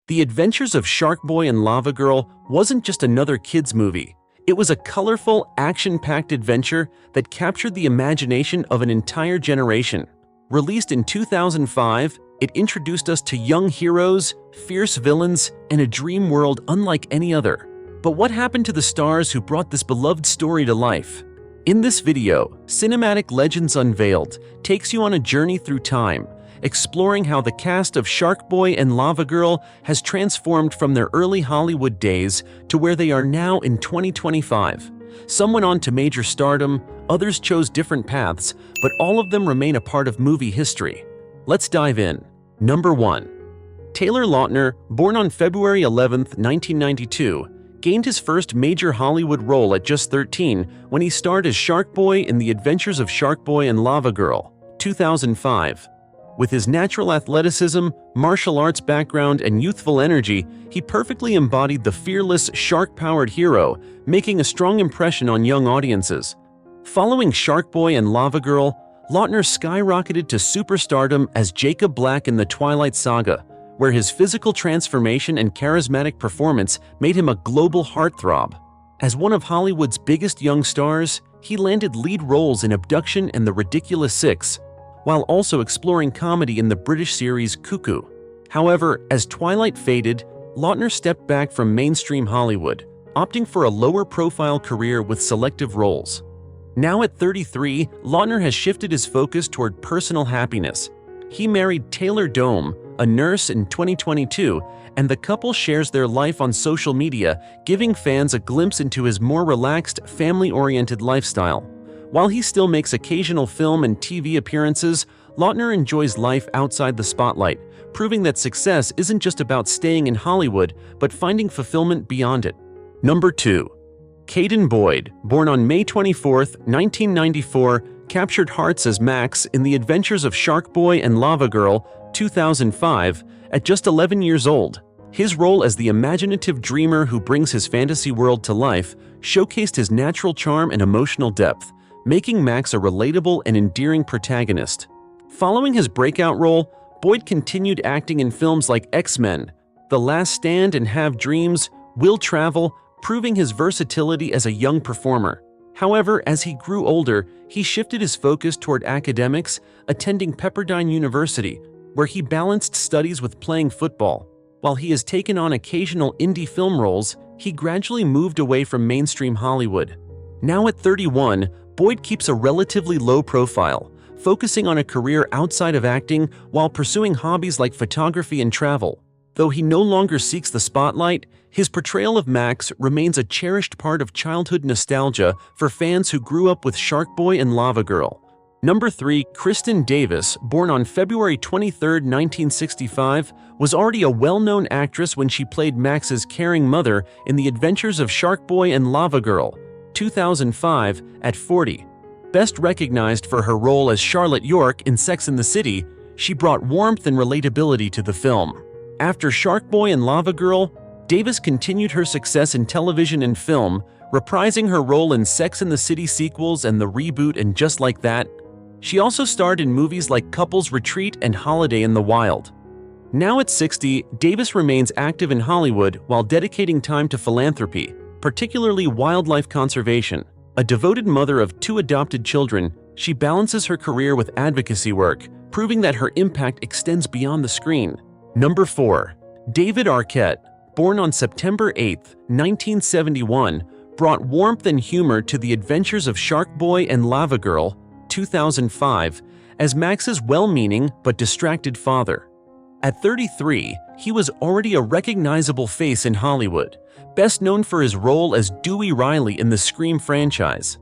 The Adventures of Sharkboy and Lavagirl wasn't just another kids' movie. It was a colorful, action-packed adventure that captured the imagination of an entire generation. Released in 2005, it introduced us to young heroes, fierce villains, and a dream world unlike any other. But what happened to the stars who brought this beloved story to life? In this video, Cinematic Legends Unveiled takes you on a journey through time, exploring how the cast of Sharkboy and Lavagirl has transformed from their early Hollywood days to where they are now in 2025. Some went on to major stardom, others chose different paths, but all of them remain a part of movie history. Let's dive in. Number 1. Taylor Lautner, born on February 11, 1992, gained his first major Hollywood role at just 13 when he starred as Sharkboy in The Adventures of Sharkboy and Lavagirl, 2005. With his natural athleticism, martial arts background, and youthful energy, he perfectly embodied the fearless, shark-powered hero, making a strong impression on young audiences. Following Sharkboy and Lavagirl, Lautner skyrocketed to superstardom as Jacob Black in the Twilight Saga, where his physical transformation and charismatic performance made him a global heartthrob. As one of Hollywood's biggest young stars, he landed lead roles in Abduction and The Ridiculous Six, while also exploring comedy in the British series Cuckoo. However, as Twilight faded, Lautner stepped back from mainstream Hollywood, opting for a lower-profile career with selective roles. Now at 33, Lautner has shifted his focus toward personal happiness. He married Taylor Dooley, a nurse, in 2022, and the couple shares their life on social media, giving fans a glimpse into his more relaxed, family-oriented lifestyle. While he still makes occasional film and TV appearances, Lautner enjoys life outside the spotlight, proving that success isn't just about staying in Hollywood, but finding fulfillment beyond it. Number 2. Cayden Boyd, born on May 24, 1994, captured hearts as Max in The Adventures of Sharkboy and Lavagirl, 2005, at just 11 years old. His role as the imaginative dreamer who brings his fantasy world to life showcased his natural charm and emotional depth, making Max a relatable and endearing protagonist. Following his breakout role, Boyd continued acting in films like X-Men, The Last Stand and Have Dreams, Will Travel, proving his versatility as a young performer. However, as he grew older, he shifted his focus toward academics, attending Pepperdine University, where he balanced studies with playing football. While he has taken on occasional indie film roles, he gradually moved away from mainstream Hollywood. Now at 31, Boyd keeps a relatively low profile, focusing on a career outside of acting while pursuing hobbies like photography and travel. Though he no longer seeks the spotlight, his portrayal of Max remains a cherished part of childhood nostalgia for fans who grew up with Sharkboy and Lavagirl. Number 3. Kristin Davis, born on February 23, 1965, was already a well-known actress when she played Max's caring mother in The Adventures of Sharkboy and Lavagirl, 2005, at 40. Best recognized for her role as Charlotte York in Sex and the City, she brought warmth and relatability to the film. After Sharkboy and Lavagirl, Davis continued her success in television and film, reprising her role in Sex and the City sequels and the reboot and Just Like That. She also starred in movies like Couples Retreat and Holiday in the Wild. Now at 60, Davis remains active in Hollywood while dedicating time to philanthropy, particularly wildlife conservation. A devoted mother of 2 adopted children, she balances her career with advocacy work, proving that her impact extends beyond the screen. Number 4. David Arquette, born on September 8, 1971, brought warmth and humor to The Adventures of Sharkboy and Lavagirl, 2005, as Max's well-meaning but distracted father. At 33, he was already a recognizable face in Hollywood, best known for his role as Dewey Riley in the Scream franchise.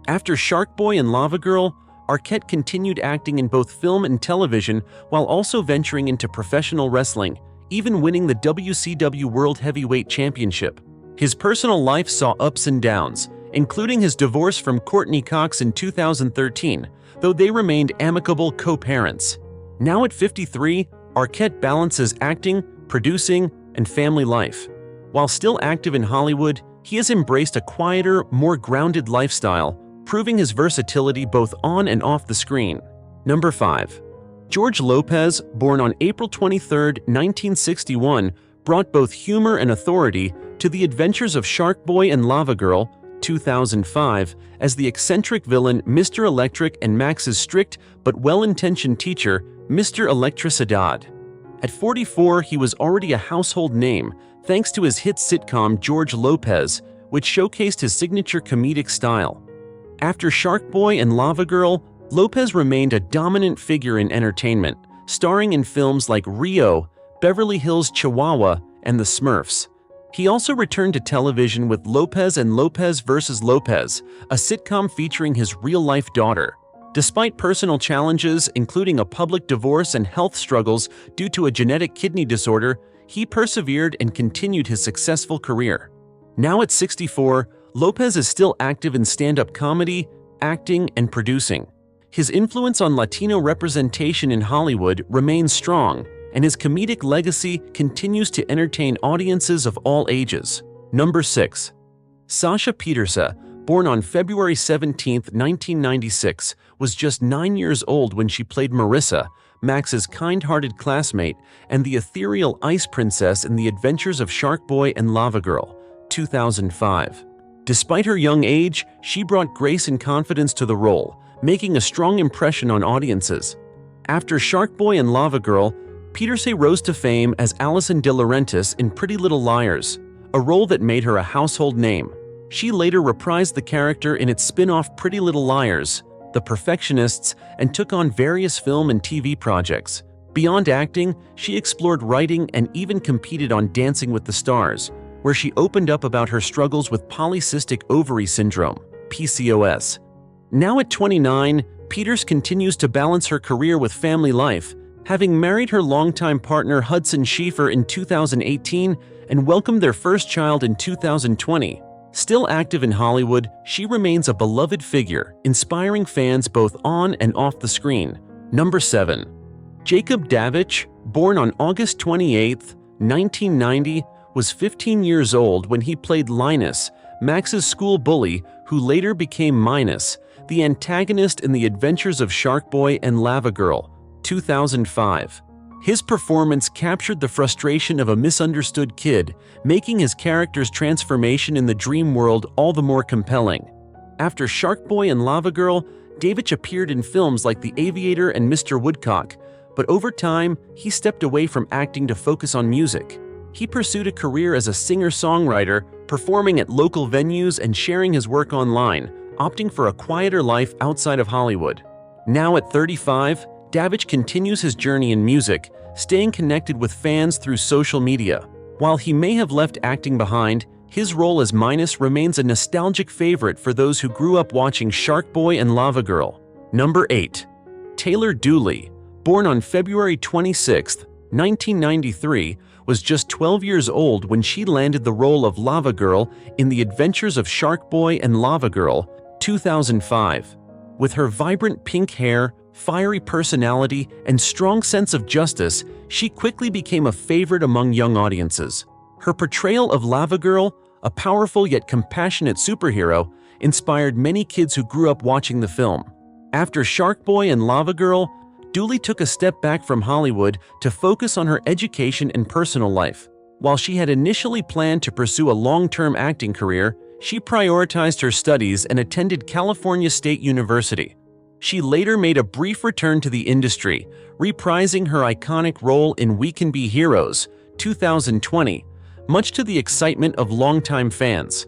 After Sharkboy and Lavagirl, Arquette continued acting in both film and television while also venturing into professional wrestling, even winning the WCW World Heavyweight Championship. His personal life saw ups and downs, including his divorce from Courtney Cox in 2013, though they remained amicable co-parents. Now at 53, Arquette balances acting, producing, and family life. While still active in Hollywood, he has embraced a quieter, more grounded lifestyle, proving his versatility both on and off the screen. Number 5. George Lopez, born on April 23, 1961, brought both humor and authority to the adventures of Sharkboy and Lavagirl, 2005, as the eccentric villain Mr. Electric and Max's strict but well-intentioned teacher, Mr. Electricidad. At 44, he was already a household name thanks to his hit sitcom George Lopez, which showcased his signature comedic style. After Sharkboy and Lavagirl, Lopez remained a dominant figure in entertainment, starring in films like Rio, Beverly Hills Chihuahua, and The Smurfs. He also returned to television with Lopez and Lopez vs. Lopez, a sitcom featuring his real-life daughter. Despite personal challenges, including a public divorce and health struggles due to a genetic kidney disorder, he persevered and continued his successful career. Now at 64, Lopez is still active in stand-up comedy, acting, and producing. His influence on Latino representation in Hollywood remains strong, and his comedic legacy continues to entertain audiences of all ages. Number 6. Sasha Pieterse, born on February 17, 1996, was just 9 years old when she played Marissa, Max's kind-hearted classmate, and the ethereal ice princess in The Adventures of Sharkboy and Lavagirl, 2005. Despite her young age, she brought grace and confidence to the role, making a strong impression on audiences. After Sharkboy and Lavagirl, Pieterse rose to fame as Allison De Laurentiis in Pretty Little Liars, a role that made her a household name. She later reprised the character in its spin-off Pretty Little Liars, The Perfectionists, and took on various film and TV projects. Beyond acting, she explored writing and even competed on Dancing with the Stars, where she opened up about her struggles with polycystic ovary syndrome, PCOS. Now at 29, Pieterse continues to balance her career with family life, having married her longtime partner Hudson Schieffer in 2018 and welcomed their first child in 2020. Still active in Hollywood, she remains a beloved figure, inspiring fans both on and off the screen. Number 7. Jacob Davich, born on August 28, 1990, was 15 years old when he played Linus, Max's school bully who later became Minus, the antagonist in The Adventures of Sharkboy and Lavagirl, 2005. His performance captured the frustration of a misunderstood kid, making his character's transformation in the dream world all the more compelling. After Sharkboy and Lavagirl, Davich appeared in films like The Aviator and Mr. Woodcock, but over time, he stepped away from acting to focus on music. He pursued a career as a singer-songwriter, performing at local venues and sharing his work online, opting for a quieter life outside of Hollywood. Now at 35, Davich continues his journey in music, staying connected with fans through social media. While he may have left acting behind, his role as Minus remains a nostalgic favorite for those who grew up watching Sharkboy and Lavagirl. Number 8. Taylor Dooley, born on February 26, 1993, was just 12 years old when she landed the role of Lavagirl in The Adventures of Sharkboy and Lavagirl, 2005. With her vibrant pink hair, fiery personality, and strong sense of justice, she quickly became a favorite among young audiences. Her portrayal of Lavagirl, a powerful yet compassionate superhero, inspired many kids who grew up watching the film. After Sharkboy and Lavagirl, Dooley took a step back from Hollywood to focus on her education and personal life. While she had initially planned to pursue a long-term acting career, she prioritized her studies and attended California State University. She later made a brief return to the industry, reprising her iconic role in We Can Be Heroes, 2020, much to the excitement of longtime fans.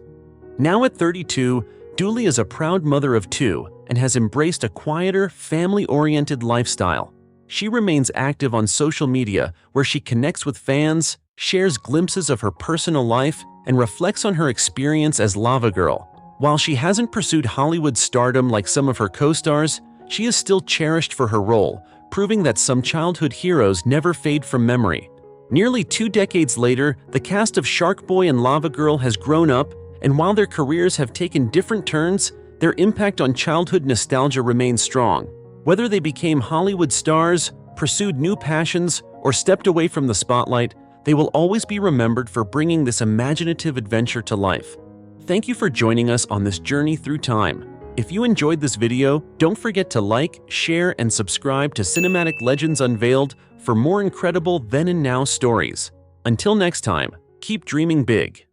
Now at 32, Dooley is a proud mother of two and has embraced a quieter, family-oriented lifestyle. She remains active on social media, where she connects with fans, shares glimpses of her personal life, and reflects on her experience as Lavagirl. While she hasn't pursued Hollywood stardom like some of her co-stars, she is still cherished for her role, proving that some childhood heroes never fade from memory. Nearly 2 decades later, the cast of Sharkboy and Lavagirl has grown up, and while their careers have taken different turns, their impact on childhood nostalgia remains strong. Whether they became Hollywood stars, pursued new passions, or stepped away from the spotlight, they will always be remembered for bringing this imaginative adventure to life. Thank you for joining us on this journey through time. If you enjoyed this video, don't forget to like, share, and subscribe to Cinematic Legends Unveiled for more incredible then and now stories. Until next time, keep dreaming big.